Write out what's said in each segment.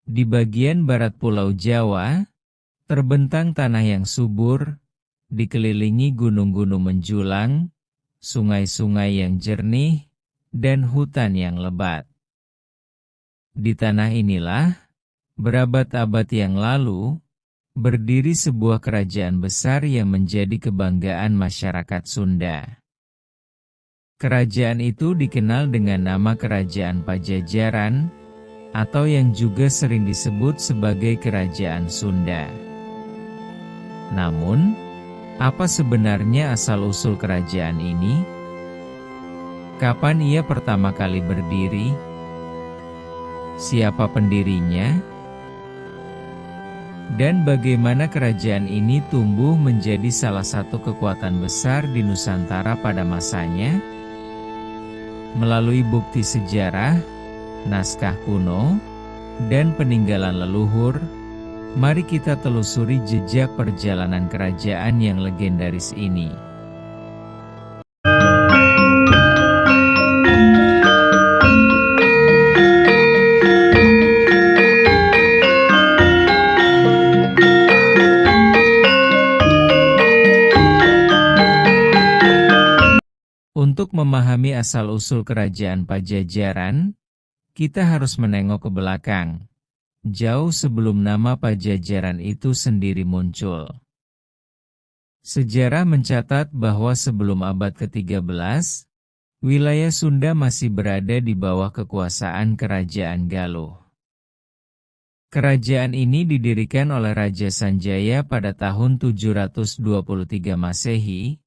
Di bagian barat Pulau Jawa, terbentang tanah yang subur, dikelilingi gunung-gunung menjulang, sungai-sungai yang jernih, dan hutan yang lebat. Di tanah inilah, berabad-abad yang lalu, berdiri sebuah kerajaan besar yang menjadi kebanggaan masyarakat Sunda. Kerajaan itu dikenal dengan nama Kerajaan Pajajaran, atau yang juga sering disebut sebagai Kerajaan Sunda. Namun, apa sebenarnya asal-usul kerajaan ini? Kapan ia pertama kali berdiri? Siapa pendirinya? Dan bagaimana kerajaan ini tumbuh menjadi salah satu kekuatan besar di Nusantara pada masanya? Melalui bukti sejarah, naskah kuno, dan peninggalan leluhur, mari kita telusuri jejak perjalanan kerajaan yang legendaris ini. Untuk memahami asal-usul kerajaan Pajajaran, kita harus menengok ke belakang, jauh sebelum nama Pajajaran itu sendiri muncul. Sejarah mencatat bahwa sebelum abad ke-13, wilayah Sunda masih berada di bawah kekuasaan Kerajaan Galuh. Kerajaan ini didirikan oleh Raja Sanjaya pada tahun 723 Masehi,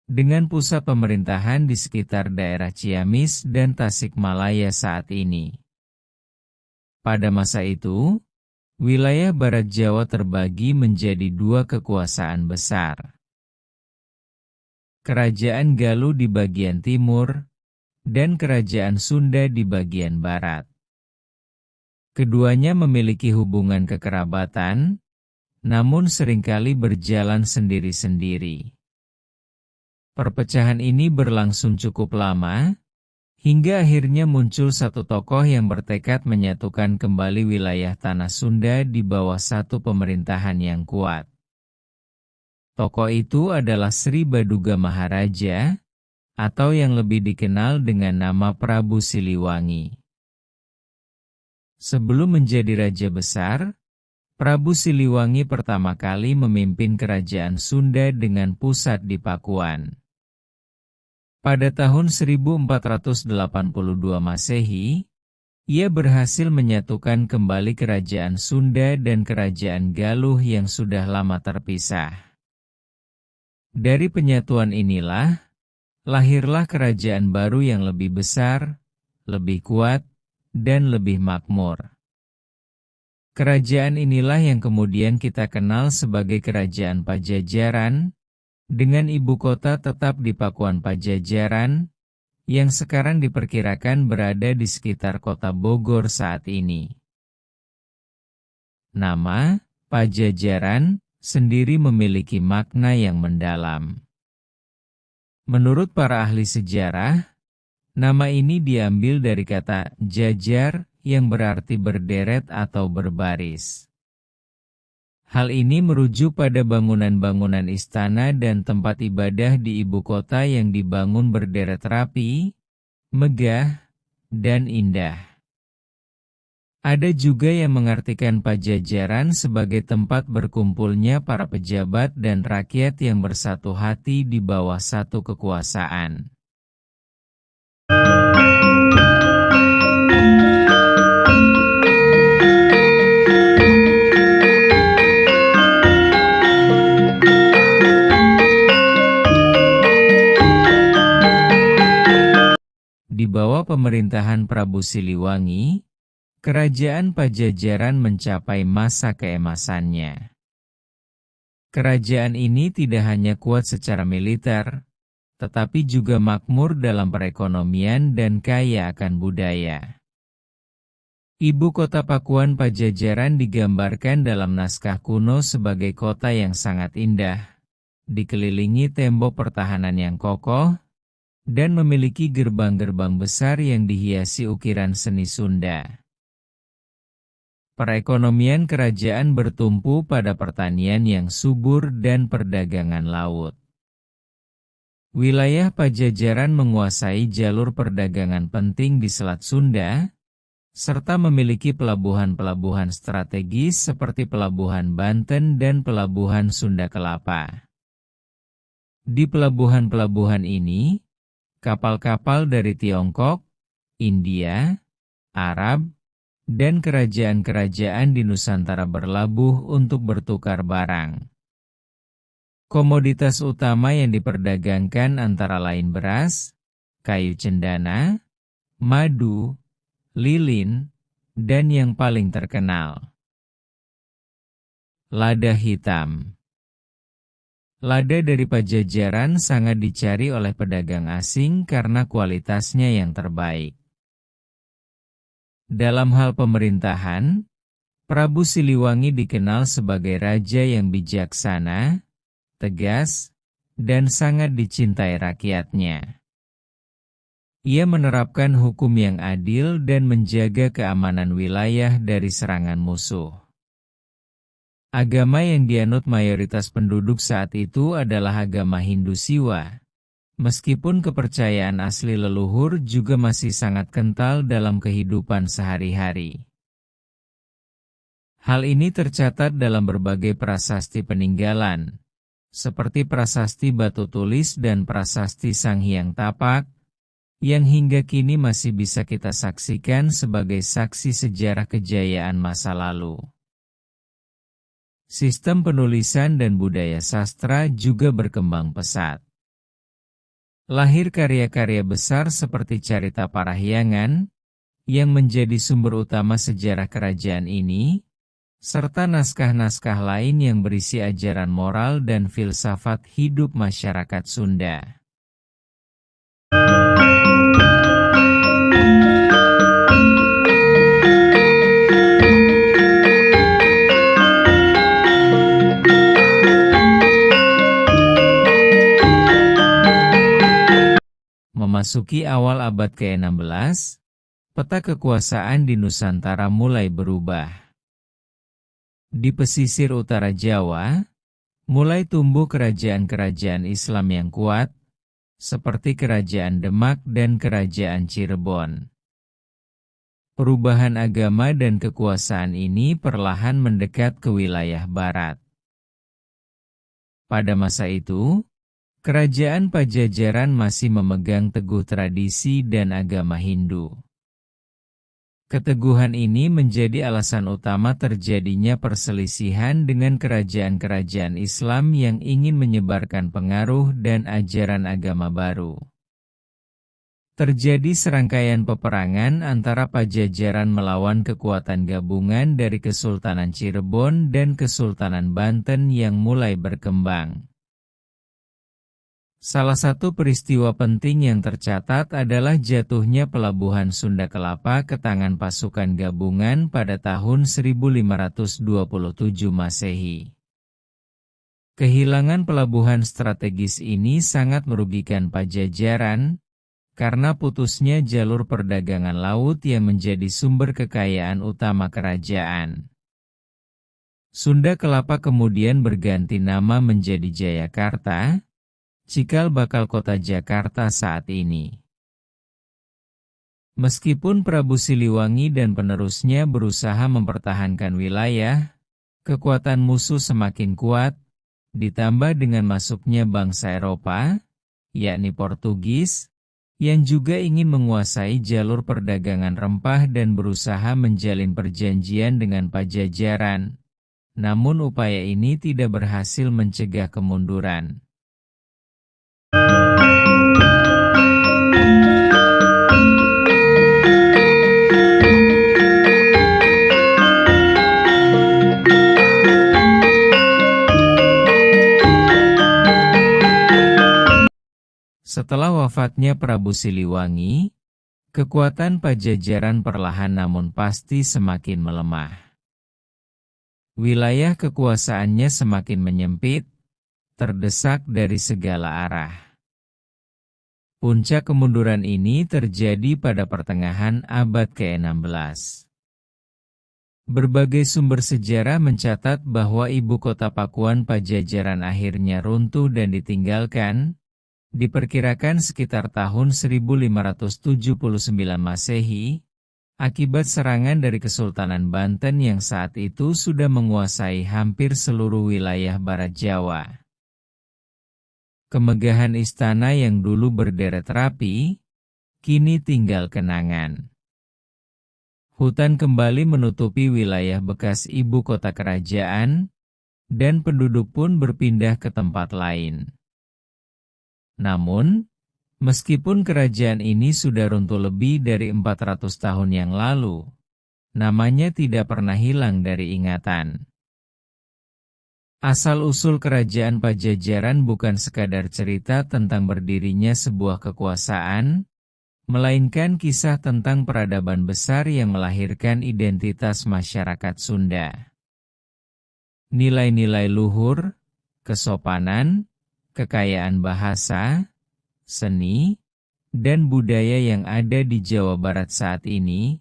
dengan pusat pemerintahan di sekitar daerah Ciamis dan Tasikmalaya saat ini. Pada masa itu, wilayah Barat Jawa terbagi menjadi dua kekuasaan besar. Kerajaan Galuh di bagian timur, dan Kerajaan Sunda di bagian barat. Keduanya memiliki hubungan kekerabatan, namun seringkali berjalan sendiri-sendiri. Perpecahan ini berlangsung cukup lama, hingga akhirnya muncul satu tokoh yang bertekad menyatukan kembali wilayah tanah Sunda di bawah satu pemerintahan yang kuat. Tokoh itu adalah Sri Baduga Maharaja, atau yang lebih dikenal dengan nama Prabu Siliwangi. Sebelum menjadi raja besar, Prabu Siliwangi pertama kali memimpin kerajaan Sunda dengan pusat di Pakuan. Pada tahun 1482 Masehi, ia berhasil menyatukan kembali kerajaan Sunda dan kerajaan Galuh yang sudah lama terpisah. Dari penyatuan inilah, lahirlah kerajaan baru yang lebih besar, lebih kuat, dan lebih makmur. Kerajaan inilah yang kemudian kita kenal sebagai Kerajaan Pajajaran, dengan ibu kota tetap di Pakuan Pajajaran, yang sekarang diperkirakan berada di sekitar kota Bogor saat ini. Nama Pajajaran sendiri memiliki makna yang mendalam. Menurut para ahli sejarah, nama ini diambil dari kata jajar yang berarti berderet atau berbaris. Hal ini merujuk pada bangunan-bangunan istana dan tempat ibadah di ibu kota yang dibangun berderet rapi, megah, dan indah. Ada juga yang mengartikan Pajajaran sebagai tempat berkumpulnya para pejabat dan rakyat yang bersatu hati di bawah satu kekuasaan. Di bawah pemerintahan Prabu Siliwangi, kerajaan Pajajaran mencapai masa keemasannya. Kerajaan ini tidak hanya kuat secara militer, tetapi juga makmur dalam perekonomian dan kaya akan budaya. Ibu kota Pakuan Pajajaran digambarkan dalam naskah kuno sebagai kota yang sangat indah, dikelilingi tembok pertahanan yang kokoh, dan memiliki gerbang-gerbang besar yang dihiasi ukiran seni Sunda. Perekonomian kerajaan bertumpu pada pertanian yang subur dan perdagangan laut. Wilayah Pajajaran menguasai jalur perdagangan penting di Selat Sunda, serta memiliki pelabuhan-pelabuhan strategis seperti Pelabuhan Banten dan Pelabuhan Sunda Kelapa. Di pelabuhan-pelabuhan ini, kapal-kapal dari Tiongkok, India, Arab, dan kerajaan-kerajaan di Nusantara berlabuh untuk bertukar barang. Komoditas utama yang diperdagangkan antara lain beras, kayu cendana, madu, lilin, dan yang paling terkenal, lada hitam. Lada dari Pajajaran sangat dicari oleh pedagang asing karena kualitasnya yang terbaik. Dalam hal pemerintahan, Prabu Siliwangi dikenal sebagai raja yang bijaksana, tegas, dan sangat dicintai rakyatnya. Ia menerapkan hukum yang adil dan menjaga keamanan wilayah dari serangan musuh. Agama yang dianut mayoritas penduduk saat itu adalah agama Hindu Siwa. Meskipun kepercayaan asli leluhur juga masih sangat kental dalam kehidupan sehari-hari. Hal ini tercatat dalam berbagai prasasti peninggalan, seperti prasasti batu tulis dan prasasti Sang Hyang Tapak, yang hingga kini masih bisa kita saksikan sebagai saksi sejarah kejayaan masa lalu. Sistem penulisan dan budaya sastra juga berkembang pesat. Lahir karya-karya besar seperti Carita Parahyangan, yang menjadi sumber utama sejarah kerajaan ini, serta naskah-naskah lain yang berisi ajaran moral dan filsafat hidup masyarakat Sunda. Memasuki awal abad ke-16, peta kekuasaan di Nusantara mulai berubah. Di pesisir utara Jawa, mulai tumbuh kerajaan-kerajaan Islam yang kuat, seperti Kerajaan Demak dan Kerajaan Cirebon. Perubahan agama dan kekuasaan ini perlahan mendekat ke wilayah barat. Pada masa itu, Kerajaan Pajajaran masih memegang teguh tradisi dan agama Hindu. Keteguhan ini menjadi alasan utama terjadinya perselisihan dengan kerajaan-kerajaan Islam yang ingin menyebarkan pengaruh dan ajaran agama baru. Terjadi serangkaian peperangan antara Pajajaran melawan kekuatan gabungan dari Kesultanan Cirebon dan Kesultanan Banten yang mulai berkembang. Salah satu peristiwa penting yang tercatat adalah jatuhnya Pelabuhan Sunda Kelapa ke tangan pasukan gabungan pada tahun 1527 Masehi. Kehilangan pelabuhan strategis ini sangat merugikan Pajajaran, karena putusnya jalur perdagangan laut yang menjadi sumber kekayaan utama kerajaan. Sunda Kelapa kemudian berganti nama menjadi Jayakarta, cikal bakal kota Jakarta saat ini. Meskipun Prabu Siliwangi dan penerusnya berusaha mempertahankan wilayah, kekuatan musuh semakin kuat, ditambah dengan masuknya bangsa Eropa, yakni Portugis, yang juga ingin menguasai jalur perdagangan rempah dan berusaha menjalin perjanjian dengan Pajajaran. Namun upaya ini tidak berhasil mencegah kemunduran. Setelah wafatnya Prabu Siliwangi, kekuatan Pajajaran perlahan namun pasti semakin melemah. Wilayah kekuasaannya semakin menyempit, terdesak dari segala arah. Puncak kemunduran ini terjadi pada pertengahan abad ke-16. Berbagai sumber sejarah mencatat bahwa ibu kota Pakuan Pajajaran akhirnya runtuh dan ditinggalkan, diperkirakan sekitar tahun 1579 Masehi, akibat serangan dari Kesultanan Banten yang saat itu sudah menguasai hampir seluruh wilayah Barat Jawa. Kemegahan istana yang dulu berderet rapi, kini tinggal kenangan. Hutan kembali menutupi wilayah bekas ibu kota kerajaan, dan penduduk pun berpindah ke tempat lain. Namun, meskipun kerajaan ini sudah runtuh lebih dari 400 tahun yang lalu, namanya tidak pernah hilang dari ingatan. Asal-usul kerajaan Pajajaran bukan sekadar cerita tentang berdirinya sebuah kekuasaan, melainkan kisah tentang peradaban besar yang melahirkan identitas masyarakat Sunda. Nilai-nilai luhur, kesopanan, kekayaan bahasa, seni, dan budaya yang ada di Jawa Barat saat ini,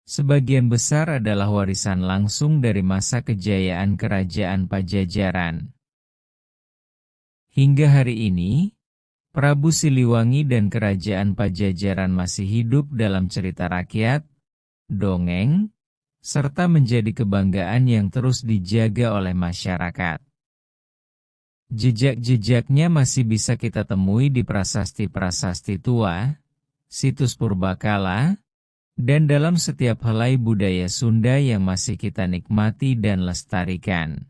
sebagian besar adalah warisan langsung dari masa kejayaan Kerajaan Pajajaran. Hingga hari ini, Prabu Siliwangi dan Kerajaan Pajajaran masih hidup dalam cerita rakyat, dongeng, serta menjadi kebanggaan yang terus dijaga oleh masyarakat. Jejak-jejaknya masih bisa kita temui di prasasti-prasasti tua, situs purbakala, dan dalam setiap helai budaya Sunda yang masih kita nikmati dan lestarikan.